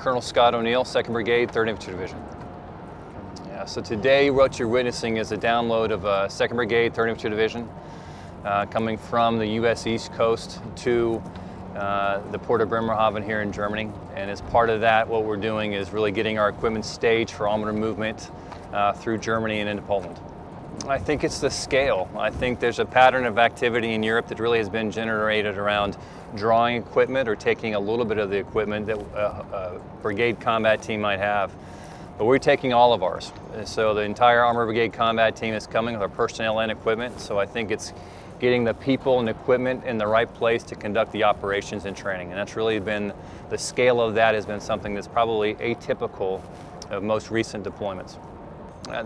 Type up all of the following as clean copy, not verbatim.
Colonel Scott O'Neill, 2nd Brigade, 3rd Infantry Division. Yeah, so today what you're witnessing is a download of 2nd Brigade, 3rd Infantry Division, coming from the U.S. East Coast to the port of Bremerhaven here in Germany. And as part of that, what we're doing is really getting our equipment staged for armored movement through Germany and into Poland. I think it's the scale. I think there's a pattern of activity in Europe that really has been generated around drawing equipment or taking a little bit of the equipment that a brigade combat team might have. But we're taking all of ours. So the entire Armored Brigade combat team is coming with our personnel and equipment. So I think it's getting the people and equipment in the right place to conduct the operations and training. And that's really been, the scale of that has been something that's probably atypical of most recent deployments.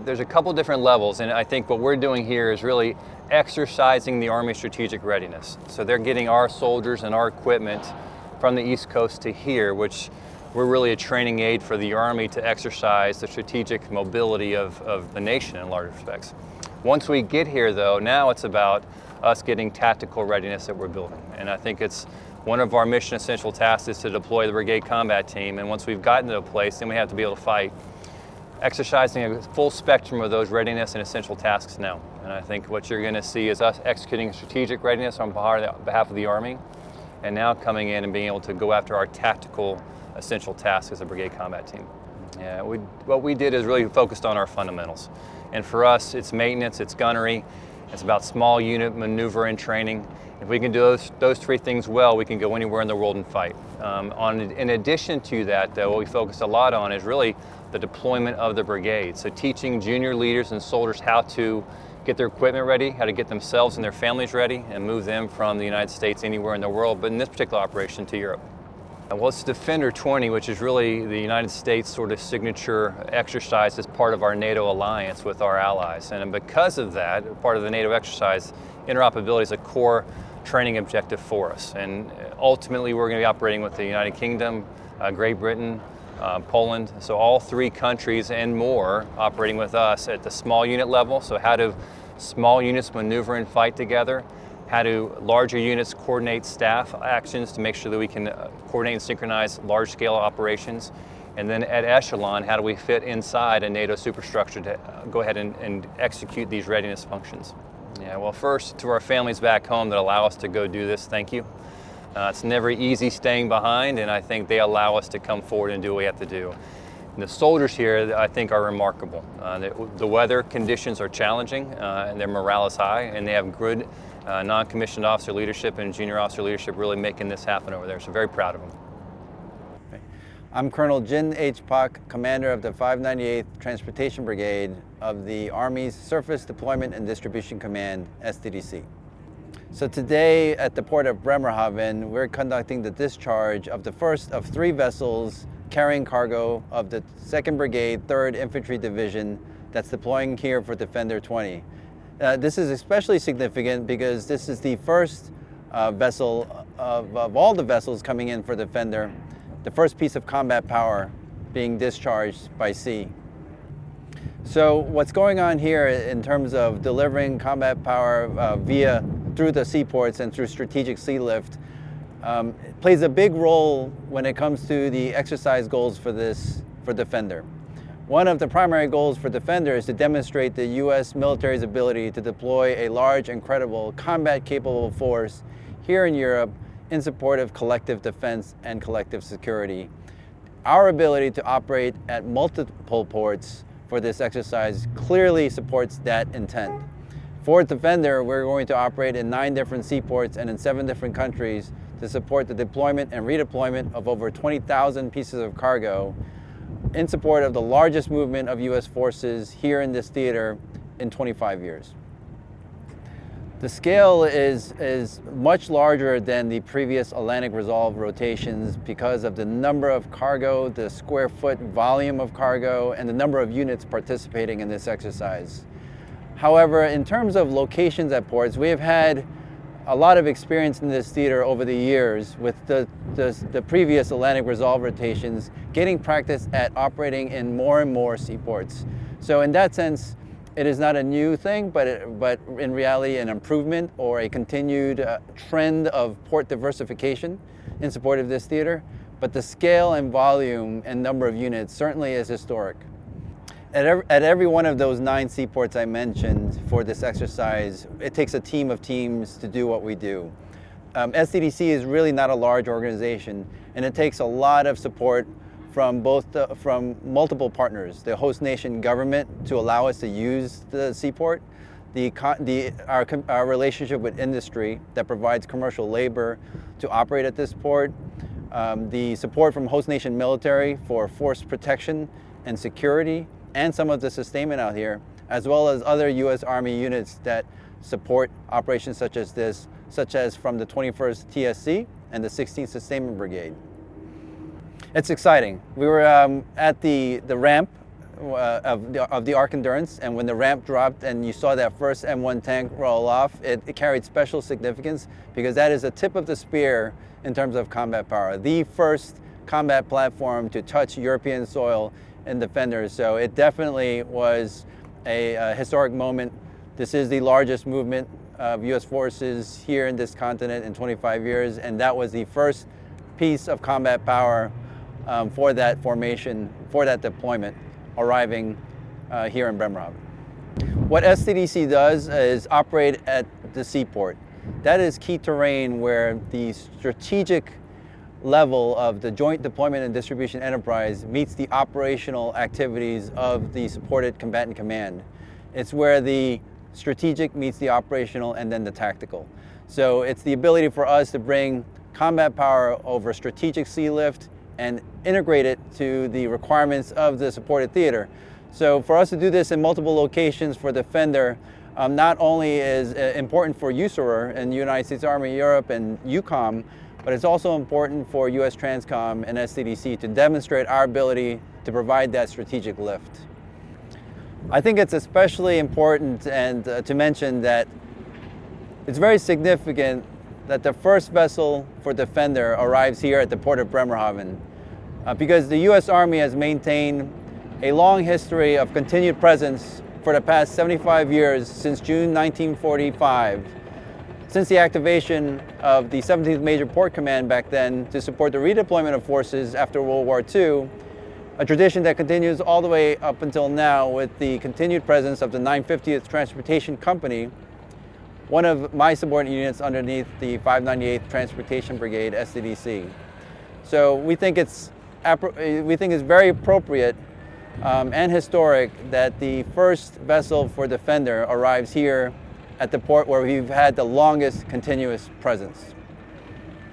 There's a couple different levels, and I think what we're doing here is really exercising the Army strategic readiness. So they're getting our soldiers and our equipment from the East Coast to here, which we're really a training aid for the Army to exercise the strategic mobility of the nation in large respects. Once we get here though, now it's about us getting tactical readiness that we're building. And I think it's one of our mission essential tasks is to deploy the brigade combat team, and once we've gotten to a place, then we have to be able to fight. Exercising a full spectrum of those readiness and essential tasks now. And I think what you're going to see is us executing strategic readiness on behalf of the Army, and now coming in and being able to go after our tactical essential tasks as a brigade combat team. Yeah, what we did is really focused on our fundamentals. And for us, it's maintenance, it's gunnery, it's about small unit maneuver and training. If we can do those three things well, we can go anywhere in the world and fight. In addition to that, though, what we focused a lot on is really the deployment of the brigade. So teaching junior leaders and soldiers how to get their equipment ready, how to get themselves and their families ready, and move them from the United States anywhere in the world, but in this particular operation to Europe. Well, it's Defender 20, which is really the United States sort of signature exercise as part of our NATO alliance with our allies. And because of that, part of the NATO exercise, interoperability is a core training objective for us. And ultimately, we're going to be operating with the United Kingdom, Great Britain, Poland, so all three countries and more operating with us at the small unit level. So how do small units maneuver and fight together? How do larger units coordinate staff actions to make sure that we can coordinate and synchronize large-scale operations? And then at echelon, how do we fit inside a NATO superstructure to go ahead and execute these readiness functions? Yeah, well, first, to our families back home that allow us to go do this, thank you. It's never easy staying behind, and I think they allow us to come forward and do what we have to do. And the soldiers here, I think, are remarkable. The weather conditions are challenging, and their morale is high, and they have good non-commissioned officer leadership and junior officer leadership really making this happen over there, so very proud of them. I'm Colonel Jin H. Pak, commander of the 598th Transportation Brigade of the Army's Surface Deployment and Distribution Command, SDDC. So today at the port of Bremerhaven, we're conducting the discharge of the first of 3 vessels carrying cargo of the 2nd Brigade, 3rd Infantry Division that's deploying here for Defender 20. This is especially significant because this is the first vessel of all the vessels coming in for Defender, the first piece of combat power being discharged by sea. So what's going on here in terms of delivering combat power through the seaports and through strategic sea lift plays a big role when it comes to the exercise goals for Defender. One of the primary goals for Defender is to demonstrate the U.S. military's ability to deploy a large and credible combat-capable force here in Europe in support of collective defense and collective security. Our ability to operate at multiple ports for this exercise clearly supports that intent. For Defender, we're going to operate in 9 different seaports and in 7 different countries to support the deployment and redeployment of over 20,000 pieces of cargo in support of the largest movement of U.S. forces here in this theater in 25 years. The scale is much larger than the previous Atlantic Resolve rotations because of the number of cargo, the square foot volume of cargo, and the number of units participating in this exercise. However, in terms of locations at ports, we have had a lot of experience in this theater over the years with the previous Atlantic Resolve rotations, getting practice at operating in more and more seaports. So in that sense, it is not a new thing, but in reality an improvement or a continued trend of port diversification in support of this theater. but the scale and volume and number of units certainly is historic. At every one of those 9 seaports I mentioned for this exercise, it takes a team of teams to do what we do. SDDC is really not a large organization, and it takes a lot of support from from multiple partners, the host nation government to allow us to use the seaport, our relationship with industry that provides commercial labor to operate at this port, the support from host nation military for force protection and security, and some of the sustainment out here, as well as other U.S. Army units that support operations such as this, such as from the 21st TSC and the 16th Sustainment Brigade. It's exciting. We were at the ramp of the Ark Endurance, and when the ramp dropped and you saw that first M1 tank roll off, it carried special significance because that is the tip of the spear in terms of combat power. The first combat platform to touch European soil in Defender, so it definitely was a historic moment. This is the largest movement of U.S. forces here in this continent in 25 years, and that was the first piece of combat power for that formation, for that deployment, arriving here in Bremerhaven. What SDDC does is operate at the seaport. That is key terrain where the strategic level of the Joint Deployment and Distribution Enterprise meets the operational activities of the supported combatant command. It's where the strategic meets the operational and then the tactical. So it's the ability for us to bring combat power over strategic sea lift and integrate it to the requirements of the supported theater. So for us to do this in multiple locations for Defender not only is important for USAREUR and the United States Army Europe and EUCOM, but it's also important for US Transcom and SDDC to demonstrate our ability to provide that strategic lift. I think it's especially important and to mention that it's very significant that the first vessel for Defender arrives here at the port of Bremerhaven because the U.S. Army has maintained a long history of continued presence for the past 75 years since June 1945, since the activation of the 17th Major Port Command back then to support the redeployment of forces after World War II, a tradition that continues all the way up until now with the continued presence of the 950th Transportation Company, one of my subordinate units underneath the 598th Transportation Brigade, SDDC. So we think it's very appropriate and historic that the first vessel for Defender arrives here at the port where we've had the longest continuous presence.